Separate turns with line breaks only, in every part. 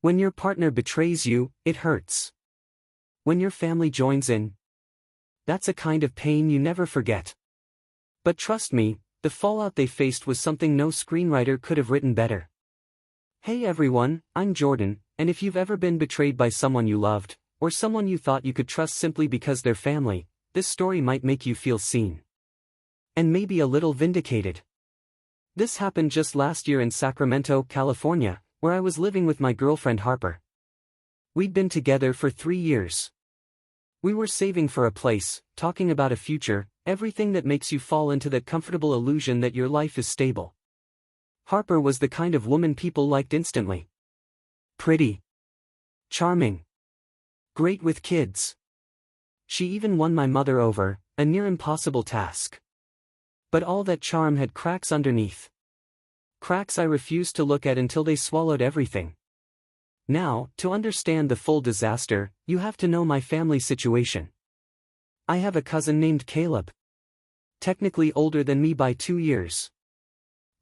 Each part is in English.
When your partner betrays you, it hurts. When your family joins in, that's a kind of pain you never forget. But trust me, the fallout they faced was something no screenwriter could have written better. Hey everyone, I'm Jordan, and if you've ever been betrayed by someone you loved, or someone you thought you could trust simply because they're family, this story might make you feel seen. And maybe a little vindicated. This happened just last year in Sacramento, California, where I was living with my girlfriend Harper. We'd been together for 3 years. We were saving for a place, talking about a future, everything that makes you fall into that comfortable illusion that your life is stable. Harper was the kind of woman people liked instantly. Pretty. Charming. Great with kids. She even won my mother over, a near impossible task. But all that charm had cracks underneath. Cracks I refused to look at until they swallowed everything. Now, to understand the full disaster, you have to know my family situation. I have a cousin named Caleb. Technically older than me by 2 years.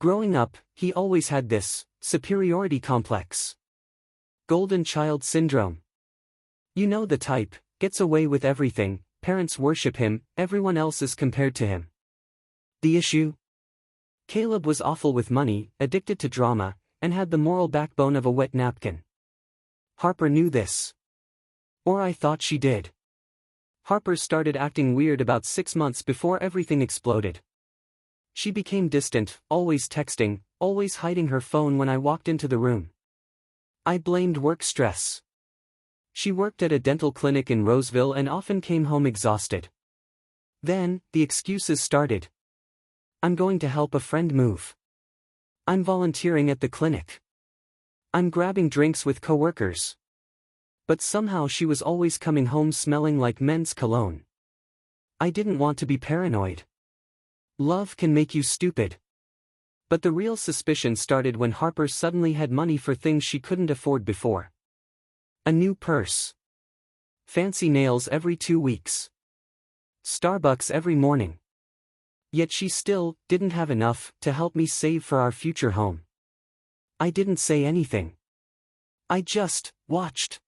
Growing up, he always had this superiority complex. Golden child syndrome. You know the type, gets away with everything, parents worship him, everyone else is compared to him. The issue? Caleb was awful with money, addicted to drama, and had the moral backbone of a wet napkin. Harper knew this. Or I thought she did. Harper started acting weird about 6 months before everything exploded. She became distant, always texting, always hiding her phone when I walked into the room. I blamed work stress. She worked at a dental clinic in Roseville and often came home exhausted. Then, the excuses started. I'm going to help a friend move. I'm volunteering at the clinic. I'm grabbing drinks with coworkers. But somehow she was always coming home smelling like men's cologne. I didn't want to be paranoid. Love can make you stupid. But the real suspicion started when Harper suddenly had money for things she couldn't afford before. A new purse. Fancy nails every 2 weeks. Starbucks every morning. Yet she still didn't have enough to help me save for our future home. I didn't say anything. I just watched.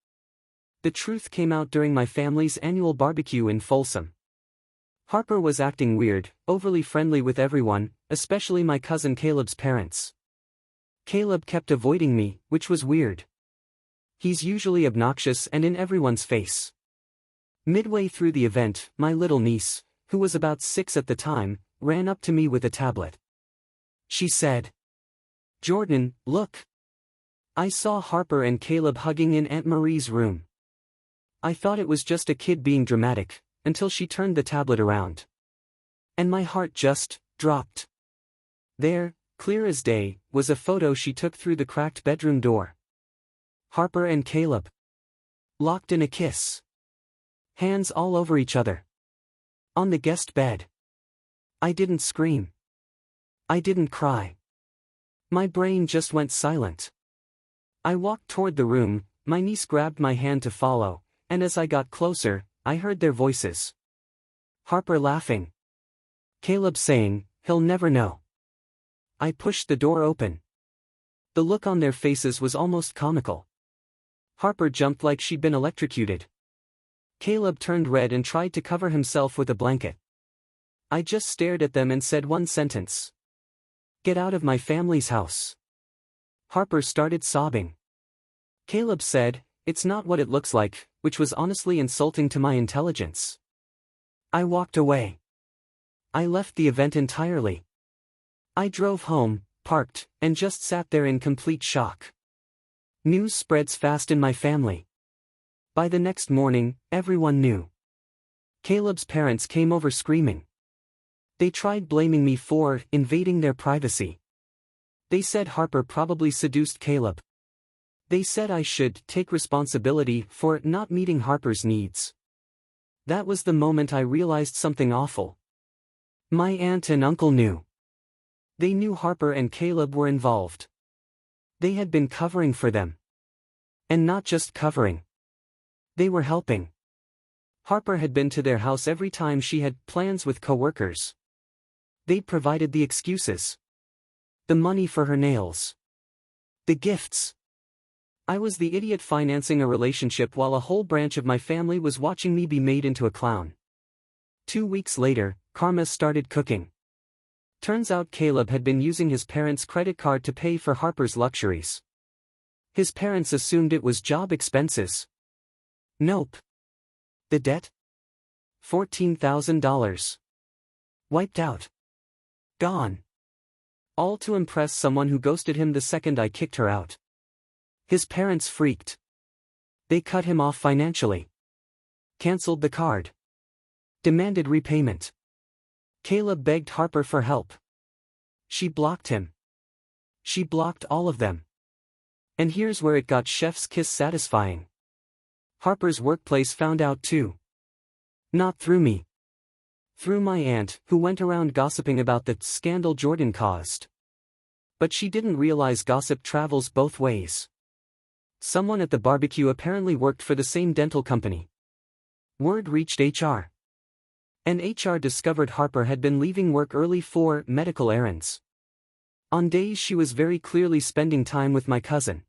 The truth came out during my family's annual barbecue in Folsom. Harper was acting weird, overly friendly with everyone, especially my cousin Caleb's parents. Caleb kept avoiding me, which was weird. He's usually obnoxious and in everyone's face. Midway through the event, my little niece, who was about 6 at the time, ran up to me with a tablet. She said, "Jordan, look." I saw Harper and Caleb hugging in Aunt Marie's room. I thought it was just a kid being dramatic, until she turned the tablet around. And my heart just dropped. There, clear as day, was a photo she took through the cracked bedroom door. Harper and Caleb. Locked in a kiss. Hands all over each other. On the guest bed. I didn't scream. I didn't cry. My brain just went silent. I walked toward the room, my niece grabbed my hand to follow, and as I got closer, I heard their voices. Harper laughing. Caleb saying, "He'll never know." I pushed the door open. The look on their faces was almost comical. Harper jumped like she'd been electrocuted. Caleb turned red and tried to cover himself with a blanket. I just stared at them and said one sentence. "Get out of my family's house." Harper started sobbing. Caleb said, "It's not what it looks like," which was honestly insulting to my intelligence. I walked away. I left the event entirely. I drove home, parked, and just sat there in complete shock. News spreads fast in my family. By the next morning, everyone knew. Caleb's parents came over screaming. They tried blaming me for invading their privacy. They said Harper probably seduced Caleb. They said I should take responsibility for not meeting Harper's needs. That was the moment I realized something awful. My aunt and uncle knew. They knew Harper and Caleb were involved. They had been covering for them. And not just covering. They were helping. Harper had been to their house every time she had plans with coworkers. They'd provided the excuses. The money for her nails. The gifts. I was the idiot financing a relationship while a whole branch of my family was watching me be made into a clown. 2 weeks later, karma started cooking. Turns out Caleb had been using his parents' credit card to pay for Harper's luxuries. His parents assumed it was job expenses. Nope. The debt? $14,000. Wiped out. Gone. All to impress someone who ghosted him the second I kicked her out. His parents freaked. They cut him off financially. Cancelled the card. Demanded repayment. Caleb begged Harper for help. She blocked him. She blocked all of them. And here's where it got chef's kiss satisfying. Harper's workplace found out too. Not through me. Through my aunt, who went around gossiping about the scandal Jordan caused. But she didn't realize gossip travels both ways. Someone at the barbecue apparently worked for the same dental company. Word reached HR. And HR discovered Harper had been leaving work early for medical errands. On days she was very clearly spending time with my cousin.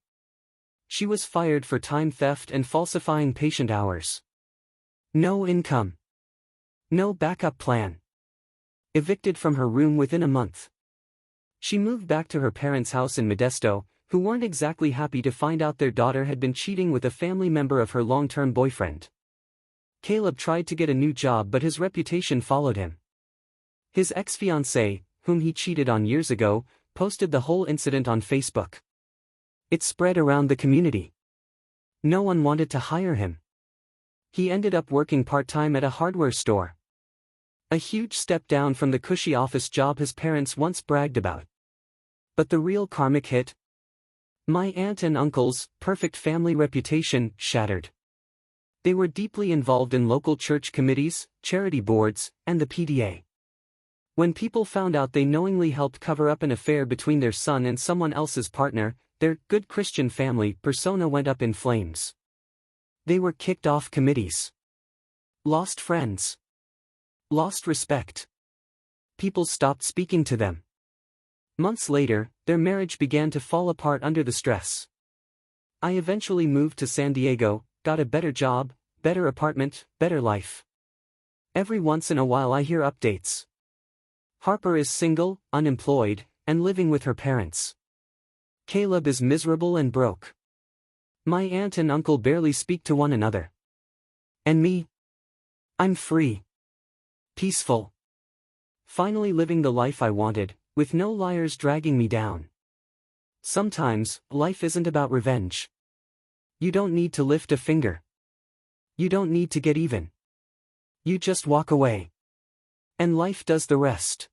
She was fired for time theft and falsifying patient hours. No income. No backup plan. Evicted from her room within a month. She moved back to her parents' house in Modesto, who weren't exactly happy to find out their daughter had been cheating with a family member of her long-term boyfriend. Caleb tried to get a new job, but his reputation followed him. His ex-fiancée, whom he cheated on years ago, posted the whole incident on Facebook. It spread around the community. No one wanted to hire him. He ended up working part-time at a hardware store. A huge step down from the cushy office job his parents once bragged about. But the real karmic hit? My aunt and uncle's perfect family reputation shattered. They were deeply involved in local church committees, charity boards, and the PDA. When people found out they knowingly helped cover up an affair between their son and someone else's partner, their good Christian family persona went up in flames. They were kicked off committees. Lost friends. Lost respect. People stopped speaking to them. Months later, their marriage began to fall apart under the stress. I eventually moved to San Diego, got a better job, better apartment, better life. Every once in a while I hear updates. Harper is single, unemployed, and living with her parents. Caleb is miserable and broke. My aunt and uncle barely speak to one another. And me? I'm free. Peaceful. Finally living the life I wanted, with no liars dragging me down. Sometimes, life isn't about revenge. You don't need to lift a finger. You don't need to get even. You just walk away. And life does the rest.